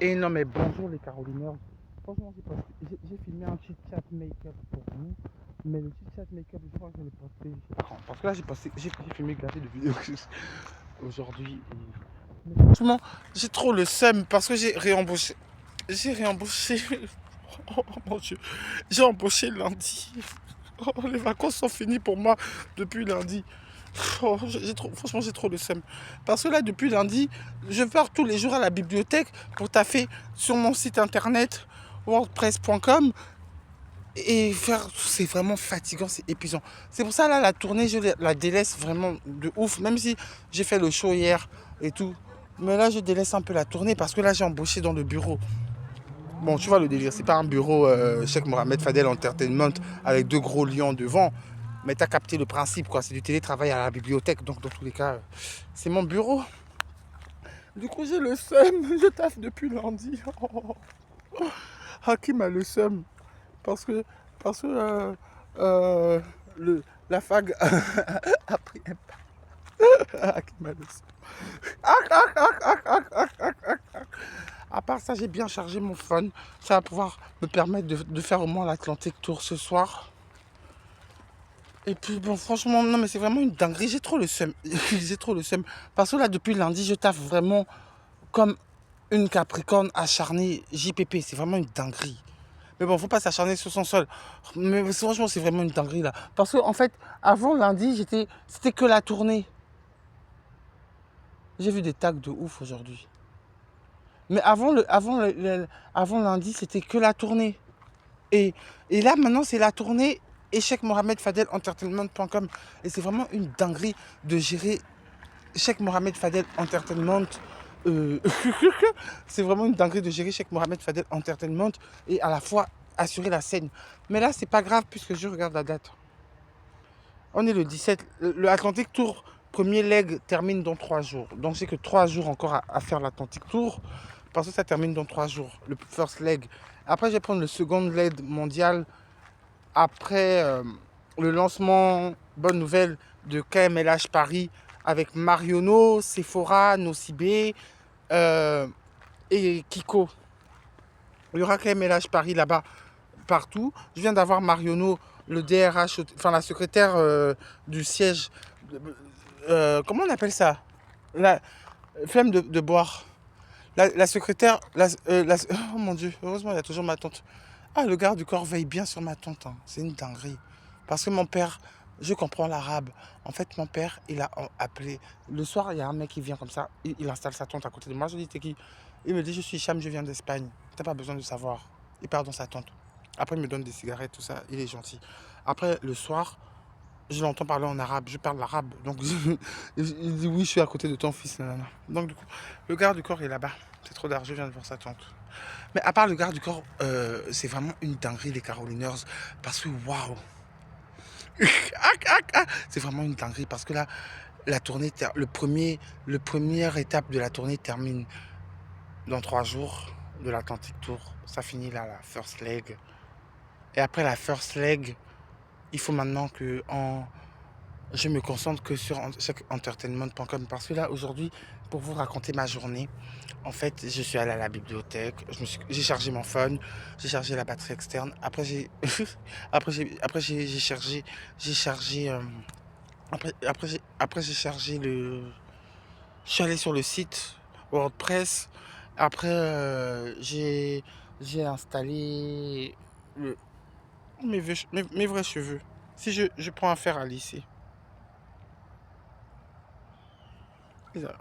Et non, mais bonjour les Carolineurs. Franchement, j'ai filmé un chit-chat make-up pour vous. Mais le chit-chat make-up, je crois que je l'ai posté, je sais pas quand. Parce que là, j'ai filmé gâté de vidéos aujourd'hui. Mais franchement, j'ai trop le seum parce que j'ai réembauché. J'ai réembauché. Oh mon dieu. J'ai embauché lundi. Oh, les vacances sont finies pour moi depuis lundi. Oh, franchement, j'ai trop le seum. Parce que là, depuis lundi, je pars tous les jours à la bibliothèque pour taffer sur mon site internet wordpress.com et faire. C'est vraiment fatigant, c'est épuisant. C'est pour ça, là, la tournée, je la délaisse vraiment de ouf. Même si j'ai fait le show hier et tout. Mais là, je délaisse un peu la tournée parce que là, j'ai embauché dans le bureau. Bon, tu vois le délire, c'est pas un bureau Cheikh Mohamed Fadel Entertainment avec deux gros lions devant. Mais t'as capté le principe, quoi. C'est du télétravail à la bibliothèque. Donc, dans tous les cas, c'est mon bureau. Du coup, j'ai le seum. Je taffe depuis lundi. Oh. Hakim a le seum. Parce que, parce que euh, le, la fag a pris un pas. Hakim a le seum. À part ça, j'ai bien chargé mon phone. Ça va pouvoir me permettre de faire au moins l'Atlantic Tour ce soir. Et puis bon, franchement, non mais c'est vraiment une dinguerie. J'ai trop le seum. J'ai trop le seum. Parce que là, depuis lundi, je taffe vraiment comme une Capricorne acharnée JPP. C'est vraiment une dinguerie. Mais bon, faut pas s'acharner sur son sol. Mais franchement, c'est vraiment une dinguerie là. Parce que en fait, avant lundi, c'était que la tournée. J'ai vu des tags de ouf aujourd'hui. Mais avant lundi, c'était que la tournée. Et, et là, maintenant, c'est la tournée Cheikh Mohamed Fadel Entertainment.com. Et c'est vraiment une dinguerie de gérer Cheikh Mohamed Fadel Entertainment. euh, c'est vraiment une dinguerie de gérer Cheikh Mohamed Fadel Entertainment et à la fois assurer la scène. Mais là, c'est pas grave puisque je regarde la date. On est le 17. Le Atlantic Tour, premier leg, termine dans 3 jours. Donc, j'ai que 3 jours encore à faire l'Atlantic Tour parce que ça termine dans 3 jours, le first leg. Après, je vais prendre le second leg mondial après le lancement, bonne nouvelle, de KMLH Paris avec Mariono, Sephora, Nocibé et Kiko. Il y aura KMLH Paris là-bas partout. Je viens d'avoir Mariono, le DRH, enfin la secrétaire du siège. Comment on appelle ça? La flemme de boire. La secrétaire. Oh mon dieu, heureusement il y a toujours ma tante. Ah, le garde du corps veille bien sur ma tante, hein. C'est une dinguerie. Parce que mon père, je comprends l'arabe. En fait, mon père, il a appelé. Le soir, il y a un mec qui vient comme ça. Il installe sa tante à côté de moi. Je lui dis, t'es qui? Il me dit, je suis Cham, je viens d'Espagne. T'as pas besoin de savoir. Il part dans sa tente. Après, il me donne des cigarettes, tout ça. Il est gentil. Après, le soir, je l'entends parler en arabe. Je parle l'arabe. Donc, il dit, oui, je suis à côté de ton fils. Nanana. Donc, du coup, le garde du corps est là-bas. C'est trop d'argent, je viens de voir sa tante. Mais à part le garde du corps, c'est vraiment une dinguerie les Caroliners. Parce que waouh! C'est vraiment une dinguerie parce que là, la tournée, le première étape de la tournée termine dans 3 jours de l'Atlantic Tour. Ça finit là, la first leg. Et après la first leg, il faut maintenant que je me concentre que sur entertainment.com parce que là, aujourd'hui, pour vous raconter ma journée, en fait, je suis allé à la bibliothèque, j'ai chargé mon phone, j'ai chargé la batterie externe. Après, j'ai chargé, après, j'ai chargé je suis allé sur le site WordPress. Après, j'ai installé le, mes vrais cheveux. Si je prends un fer à lisser.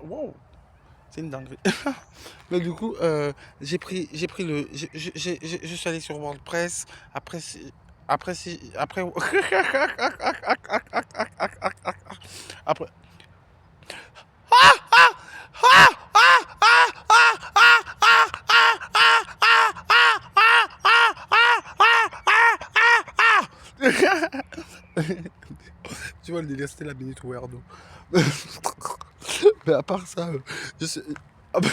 Wow, c'est une dinguerie. Mais du coup, j'ai pris le, je suis allé sur WordPress. Après, après, après, tu vois le délire, c'était la minute weirdo. Mais à part ça, je sais, ah bah,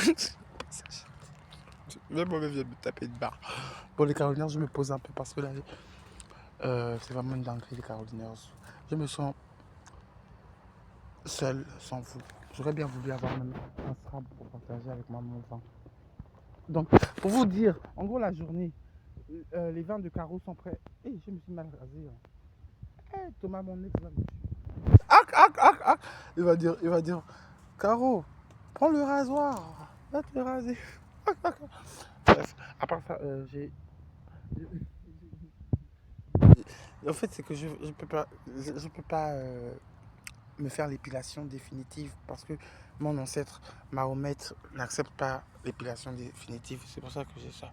même moi-même, je viens de me taper une barre. Bon, les Caroliners, je me pose un peu parce que là, c'est vraiment une dinguerie, les Caroliners. Je me sens seul sans vous. J'aurais bien voulu avoir même un strap pour partager avec moi mon vin. Donc, pour vous dire, en gros, la journée, les vins de carreau sont prêts. Et je me suis mal rasé. Thomas, mon ex va me tuer. Ac. Il va dire, Caro, prends le rasoir. Va te raser. Bref, à part ça, en fait, c'est que je peux pas me faire l'épilation définitive parce que mon ancêtre Mahomet n'accepte pas l'épilation définitive. C'est pour ça que j'ai ça.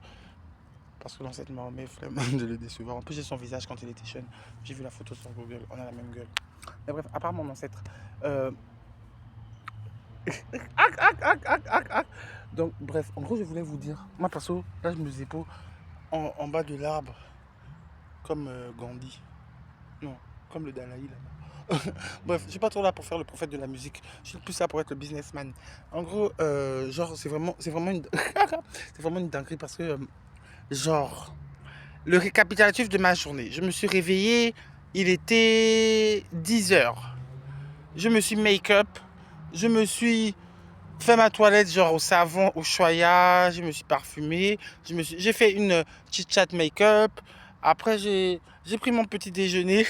Parce que l'ancêtre Mahomet flemme de le décevoir. En plus, j'ai son visage quand il était jeune. J'ai vu la photo sur Google. On a la même gueule. Mais bref, à part mon ancêtre. euh, Donc, bref, en gros, je voulais vous dire. Moi, perso, là, je me zépo en bas de l'arbre, comme Gandhi. Non, comme le Dalai là. Bref, je suis pas trop là pour faire le prophète de la musique. Je suis plus là pour être le businessman. En gros, genre, c'est vraiment une, c'est vraiment une dinguerie parce que, genre, le récapitulatif de ma journée. Je me suis réveillé, il était 10 heures. Je me suis make-up, je me suis fait ma toilette genre au savon, au choya, je me suis parfumé, j'ai fait une chit chat make-up. Après j'ai pris mon petit déjeuner.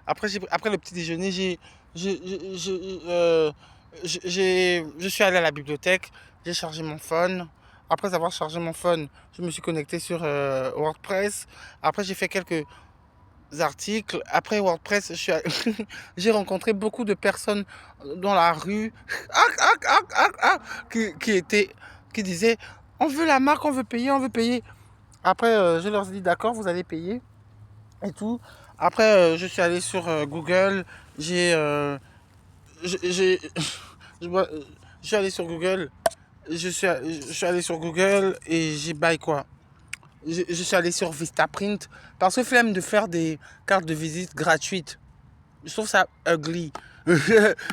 Après le petit déjeuner, je suis allé à la bibliothèque, j'ai chargé mon phone. Après avoir chargé mon phone, je me suis connecté sur WordPress. Après j'ai fait quelques articles. Après WordPress, j'ai rencontré beaucoup de personnes dans la rue qui étaient, qui disaient, on veut la marque, on veut payer, on veut payer. Après, je leur ai dit, d'accord, vous allez payer et tout. Après, je suis allé sur Google. J'ai, j'ai, je, vois- je suis allé sur Google. Je suis allé sur Google et j'ai bail quoi. Je suis allé sur Vistaprint parce que flemme de faire des cartes de visite gratuites. Je trouve ça ugly.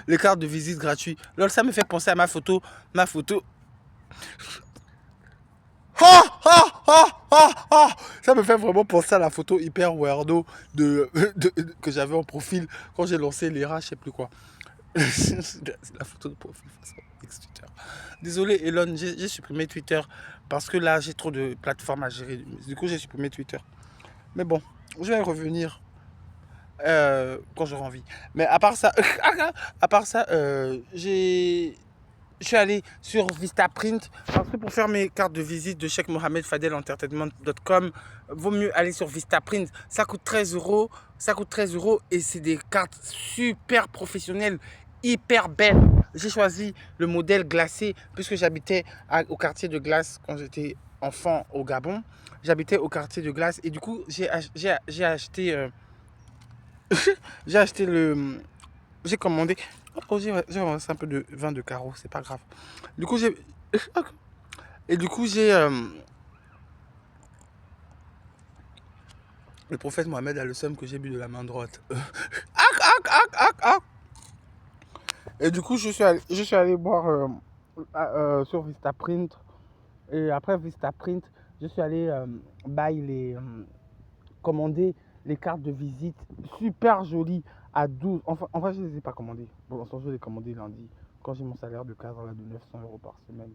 Les cartes de visite gratuites. Lol, ça me fait penser à ma photo. Ma photo. Ça me fait vraiment penser à la photo hyper weirdo que j'avais en profil quand j'ai lancé l'ERA, je sais plus quoi. C'est la photo de profil façon ex-Twitter. Désolé Elon, j'ai supprimé Twitter parce que là j'ai trop de plateformes à gérer. Du coup j'ai supprimé Twitter. Mais bon, je vais y revenir quand j'aurai envie. Mais à part ça, je suis allé sur Vistaprint parce que pour faire mes cartes de visite de Cheikh Mohamed Fadel Entertainment.com, vaut mieux aller sur Vistaprint. Ça coûte 13 euros. Ça coûte 13 euros et c'est des cartes super professionnelles, hyper belles. J'ai choisi le modèle glacé puisque j'habitais au quartier de glace quand j'étais enfant au Gabon. J'habitais au quartier de glace et du coup j'ai acheté j'ai acheté le. J'ai commandé. Oh, j'ai ramassé un peu de vin de carreau, c'est pas grave. Du coup, j'ai. Et du coup, j'ai. Le prophète Mohamed a le seum que j'ai bu de la main droite. Et du coup, je suis allé boire sur Vistaprint. Et après Vistaprint, je suis allé buy commander les cartes de visite super jolies à 12. Enfin, je ne les ai pas commandées. Bon, je les ai commandées lundi quand j'ai mon salaire de cadre là, de 900 euros par semaine.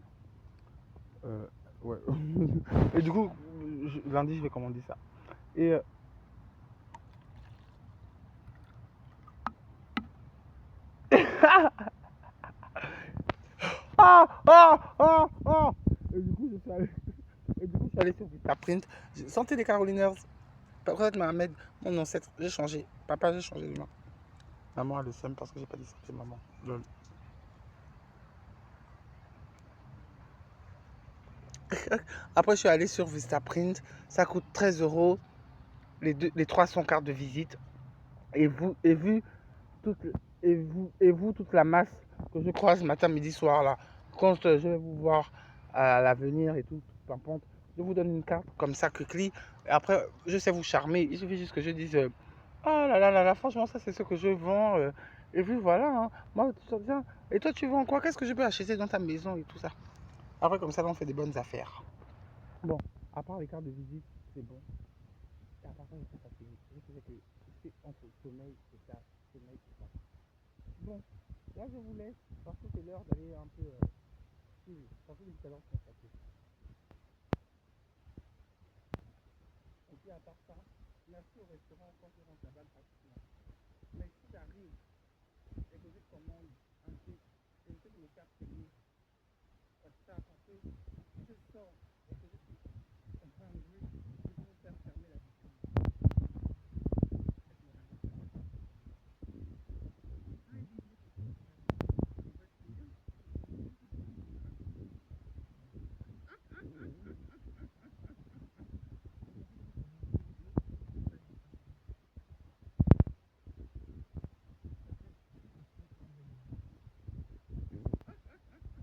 Euh, ouais. Et du coup, lundi, je vais commander ça. Et Et du coup, je suis allé sur Vitaprint. Santé des Caroliners. Peut-être Mohamed, mon ancêtre, j'ai changé. Papa, j'ai changé de nom. Maman a le seum parce que j'ai pas dit santé maman. Lol. Après, je suis allé sur Vistaprint. Ça coûte 13 euros. Les 300 cartes de visite. Toute, et vous, toute la masse que je croise matin, midi, soir là, quand je vais vous voir à l'avenir et tout, peu importe, je vous donne une carte comme ça, clic. Et après, je sais vous charmer. Il suffit juste que je dise oh là là là là, franchement, ça c'est ce que je vends. Et puis voilà, hein. Moi, tout ça bien. Et toi, tu vends quoi? Qu'est-ce que je peux acheter dans ta maison et tout ça? Après, comme ça, là, on fait des bonnes affaires. Bon, à part les cartes de visite, c'est bon. Et à part ça, je suis fatigué. Je faisais que c'est entre sommeil et ça, sommeil et ça. Bon, là je vous laisse parce que c'est l'heure d'aller un peu Oui, parce que depuis tout à l'heure, je constaté. Et puis à part ça, merci au restaurant quand je rentre là-bas, le patron. Mais si j'arrive et que je commence